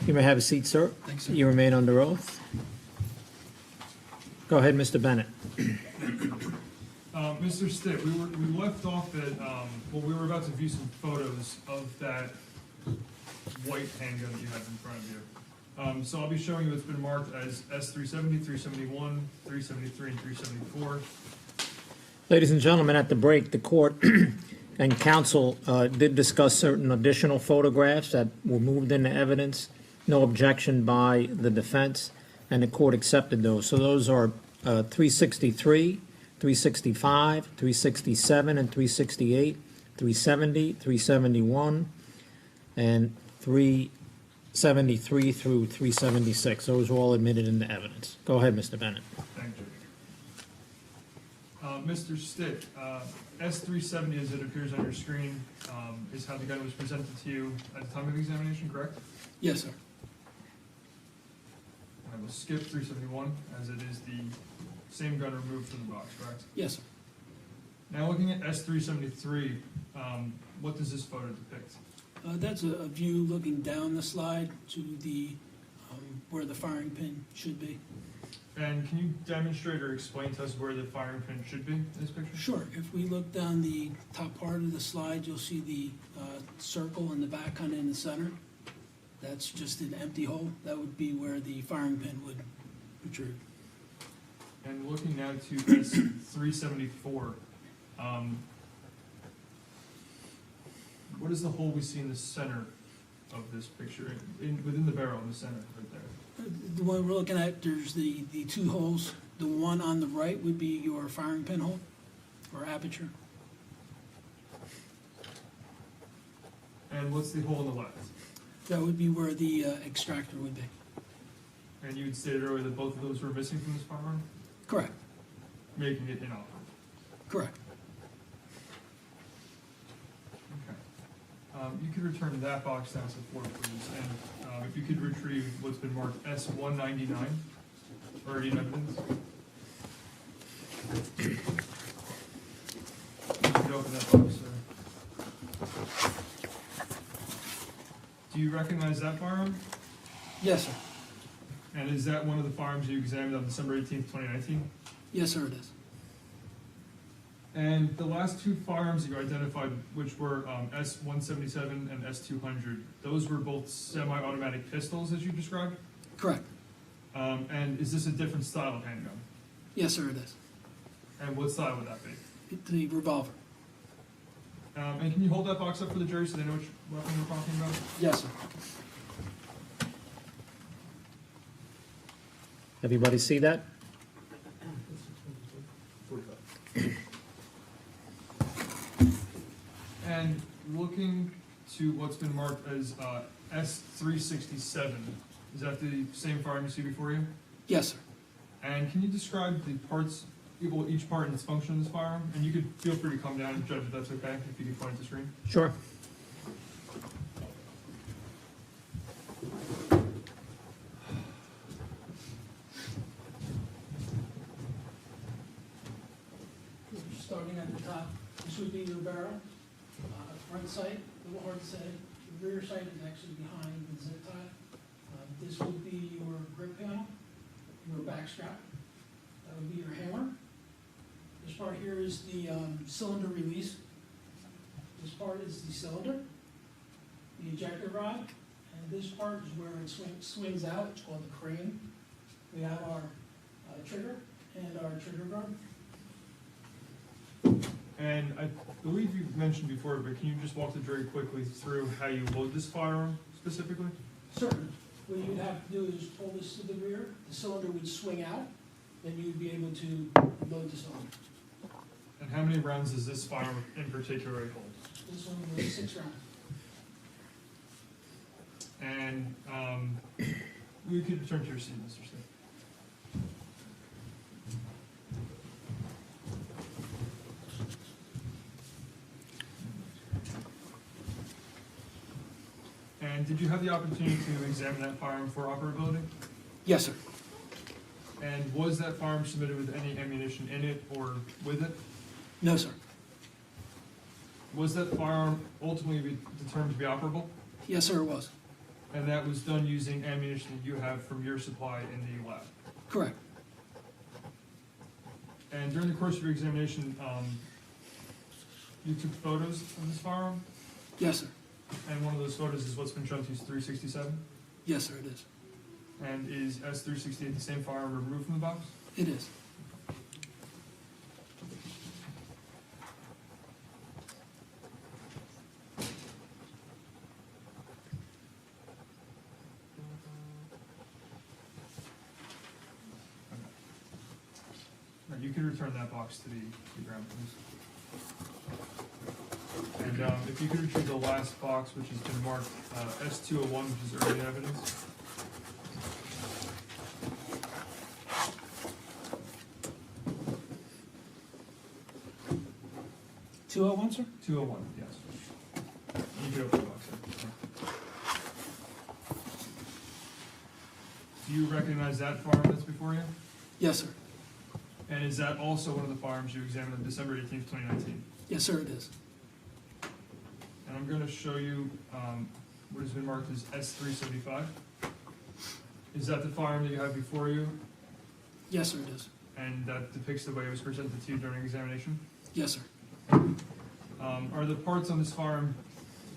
You may have a seat, sir. Thanks, sir. You remain under oath. Go ahead, Mr. Bennett. Mr. Stitt, we left off at, we were about to view some photos of that white handgun that you have in front of you. So I'll be showing you what's been marked as S370, 371, 373, and 374. Ladies and gentlemen, at the break, the court and counsel did discuss certain additional photographs that were moved into evidence. No objection by the defense, and the court accepted those. So those are 363, 365, 367, and 368, 370, 371, and 373 through 376. Those were all admitted into evidence. Go ahead, Mr. Bennett. Thank you. Mr. Stitt, S370, as it appears on your screen, is how the gun was presented to you at the time of examination, correct? Yes, sir. I will skip 371, as it is the same gun removed from the box, correct? Yes, sir. Now, looking at S373, what does this photo depict? That's a view looking down the slide to the where the firing pin should be. And can you demonstrate or explain to us where the firing pin should be in this picture? Sure. If we look down the top part of the slide, you'll see the circle in the back, kind of in the center. That's just an empty hole. That would be where the firing pin would protrude. And looking now to S374, what is the hole we see in the center of this picture, within the barrel in the center, right there? The one we're looking at, there's the two holes. The one on the right would be your firing pin hole or aperture. And what's the hole on the left? That would be where the extractor would be. And you had stated earlier that both of those were missing from this firearm, Correct. making it inoperable. Correct. Okay. You could return to that box down to the floor, please, and if you could retrieve what's been marked S199, already in evidence. You could open that box, sir. Do you recognize that firearm? Yes, sir. And is that one of the firearms you examined on December 18th, 2019? Yes, sir, it is. And the last two firearms that you identified, which were S177 and S200, those were both semi-automatic pistols, as you described? Correct. And is this a different style of handgun? Yes, sir, it is. And what style would that be? The revolver. And can you hold that box up for the jury so they know which weapon we're talking about? Yes, sir. Everybody see that? And looking to what's been marked as S367, is that the same firearm you see before you? Yes, sir. And can you describe the parts, each part and its function of this firearm? And you could feel free to come down and judge if that's okay, if you could point at the screen. Sure. Starting at the top, this would be your barrel. Front sight, a little hard to say. The rear sight is actually behind the zip tie. This would be your grip panel, your back strap. That would be your hammer. This part here is the cylinder release. This part is the cylinder, the ejector rod, and this part is where it swings out. It's called the crane. We have our trigger and our trigger guard. And I believe you mentioned before, but can you just walk the jury quickly through how you load this firearm specifically? Certainly. What you would have to do is pull this to the rear, the cylinder would swing out, then you would be able to load the cylinder. And how many rounds does this firearm in particular hold? This one was 6 rounds. And we could return to your seat, Mr. Stitt. And did you have the opportunity to examine that firearm for operability? Yes, sir. And was that firearm submitted with any ammunition in it or with it? No, sir. Was that firearm ultimately determined to be operable? Yes, sir, it was. And that was done using ammunition that you have from your supply in the lab. Correct. And during the course of your examination, you took photos of this firearm? Yes, sir. And one of those photos is what's been shown to you is 367? Yes, sir, it is. And is S368 the same firearm removed from the box? It is. Right, you could return that box to the ground, please. And if you could retrieve the last box, which has been marked S201, which is early evidence. $201, sir? 201, yes. You could open the box. Sir. Do you recognize that firearm that's before you? Yes, sir. And is that also one of the firearms you examined on December 18th, 2019? Yes, sir, it is. And I'm going to show you what has been marked as S375. Is that the firearm that you have before you, Yes, sir, it is. and that depicts the way it was presented to you during examination? Yes, sir. Are the parts on this firearm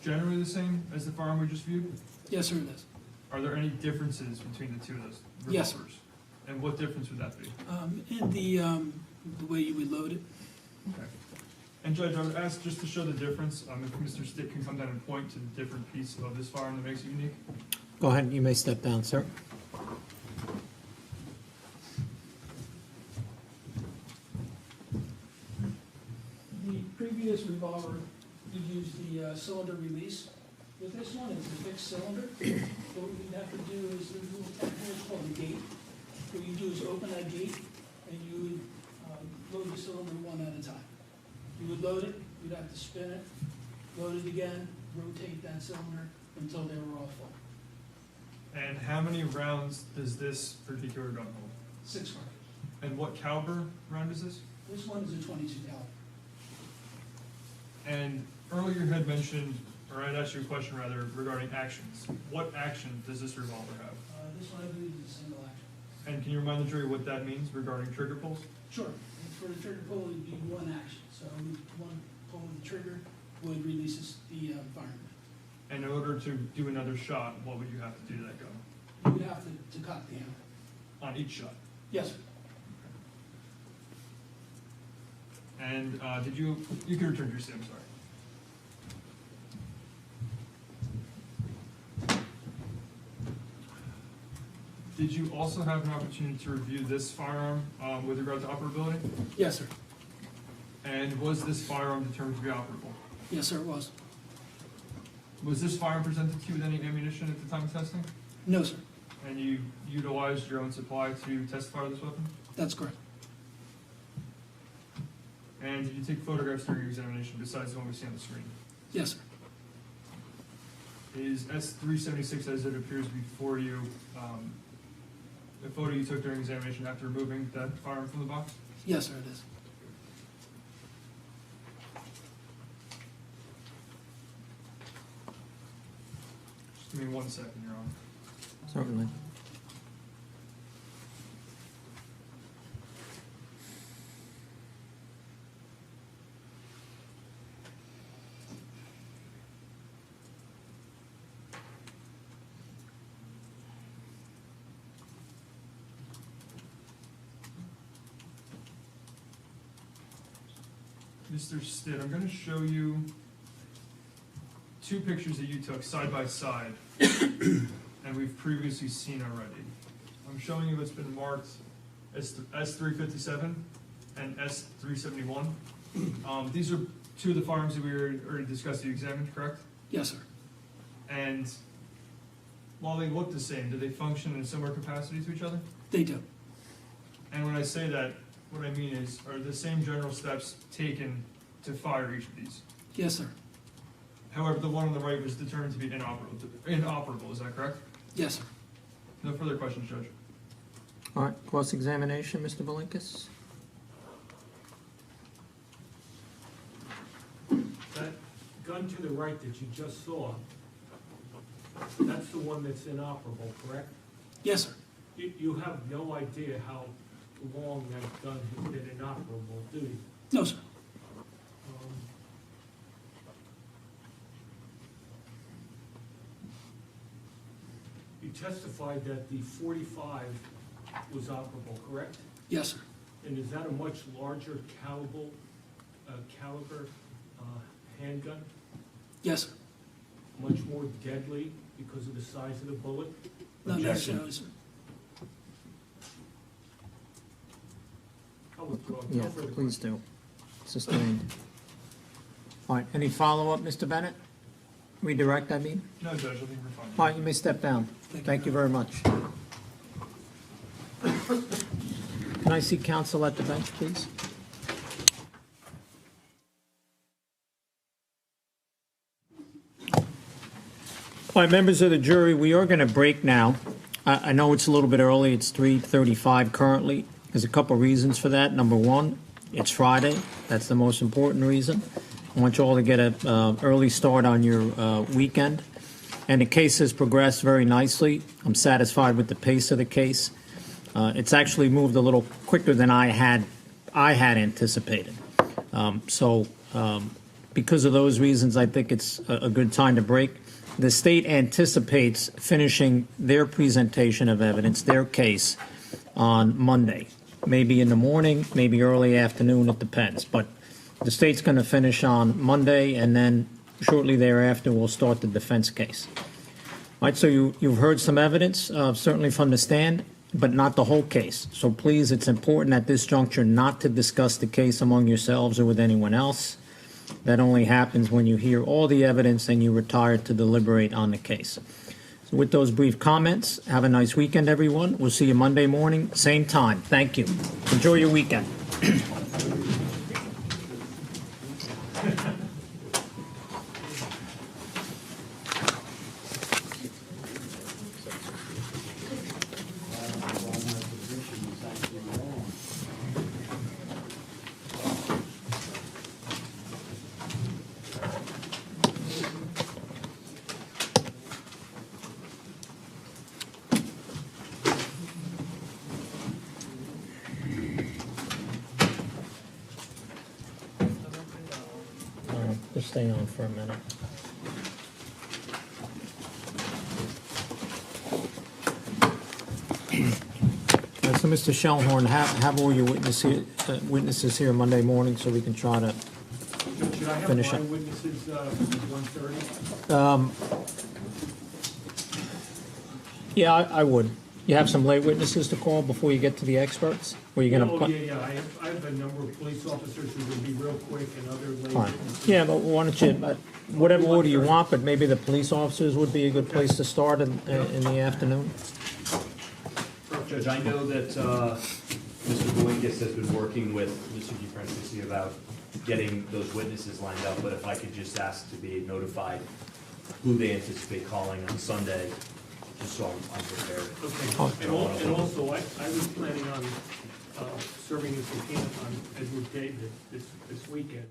generally the same as the firearm we just viewed? Yes, sir, it is. Are there any differences between the two of those Yes, sir. revolvers? And what difference would that be? And the way you would load it. Okay. And Judge, I would ask just to show the difference, if Mr. Stitt can come down and point to the different piece of this firearm that makes it unique. Go ahead, you may step down, sir. The previous revolver, you use the cylinder release. With this one, it's a fixed cylinder. What we'd have to do is, there's a little tap here, it's called a gate. What you do is open that gate, and you would load the cylinder one at a time. You would load it, you'd have to spin it, load it again, rotate that cylinder until they were all full. And how many rounds does this particular gun hold? 6 cartridges. And what caliber round is this? This one is a 22 caliber. And earlier you had mentioned, or I'd asked you a question rather, regarding actions. What action does this revolver have? This one I believe is a single action. And can you remind the jury what that means regarding trigger pulls? Sure. And for the trigger pull, it'd be one action. So one pull of the trigger would release the firearm. And in order to do another shot, what would you have to do to that gun? You would have to cock the hammer. On each shot? Yes, sir. And you could return to your seat, I'm sorry. Did you also have an opportunity to review this firearm with regard to operability? Yes, sir. And was this firearm determined to be operable? Yes, sir, it was. Was this firearm presented to you with any ammunition at the time of testing? No, sir. And you utilized your own supply to test fire this weapon? That's correct. And did you take photographs during your examination besides the one we see on the screen? Yes, sir. Is S376, as it appears before you, a photo you took during examination after removing that firearm from the box? Yes, sir, it is. Just give me 1 second, Your Honor. Certainly. Mr. Stitt, I'm going to show you 2 pictures that you took side by side, and we've previously seen already. I'm showing you what's been marked as S357 and S371. These are 2 of the firearms that we already discussed you examined, correct? Yes, sir. And while they look the same, do they function in a similar capacity to each other? They do. And when I say that, what I mean is, are the same general steps taken to fire each of these? Yes, sir. However, the one on the right was determined to be inoperable, is that correct? Yes, sir. No further questions, Judge. All right, cross-examination, Mr. Valinkas? That gun to the right that you just saw, That's the one that's inoperable, correct? Yes, sir. You have no idea how long that gun has been inoperable, do you? No, sir. Um, You testified that the 45 was operable, correct? Yes, sir. And is that a much larger caliber handgun? Yes, sir. Much more deadly because of the size of the bullet? Not necessarily, sir. I'll withdraw. Yeah, No further please questions. do. Sustained. All right, any follow-up, Mr. Bennett? Redirect, I mean? No, Judge, I think we're fine. All right, you may step down. Thank you very much. Can I see counsel at the bench, please? All right, members of the jury, we are going to break now. I know it's a little bit early. It's 3:35 currently. There's a couple reasons for that. Number one, it's Friday. That's the most important reason. I want you all to get an early start on your weekend. And the case has progressed very nicely. I'm satisfied with the pace of the case. It's actually moved a little quicker than I had anticipated. Because of those reasons, I think it's a good time to break. The state anticipates finishing their presentation of evidence, their case, on Monday. Maybe in the morning, maybe early afternoon, it depends. But the state's going to finish on Monday, and then shortly thereafter, we'll start the defense case. All right, so you've heard some evidence, certainly from the stand, but not the whole case. So please, it's important at this juncture not to discuss the case among yourselves or with anyone else. That only happens when you hear all the evidence and you retire to deliberate on the case. So with those brief comments, have a nice weekend, everyone. We'll see you Monday morning, same time. Thank you. Enjoy your weekend. Just stay on for a minute. So, Mr. Shellhorn, have all your witnesses here Monday morning so we can try to Should I have finish my it. witnesses at 1:30? Yeah, I would. You have some late witnesses to call before you get to the experts? Or you gonna? Oh, yeah, I have a number of police officers who will be real quick and other late Fine. witnesses. Yeah, but why don't you, whatever order you want, but maybe the police officers would be a good place to start in the afternoon? Judge, I know that Mr. Goodwin-Lauren has been working with Mr. DeFrancisci about getting those witnesses lined up, but if I could just ask to be notified who they anticipate calling on Sunday, just so I'm prepared. Okay, and also, I was planning on serving a subpoena on Edward David this weekend.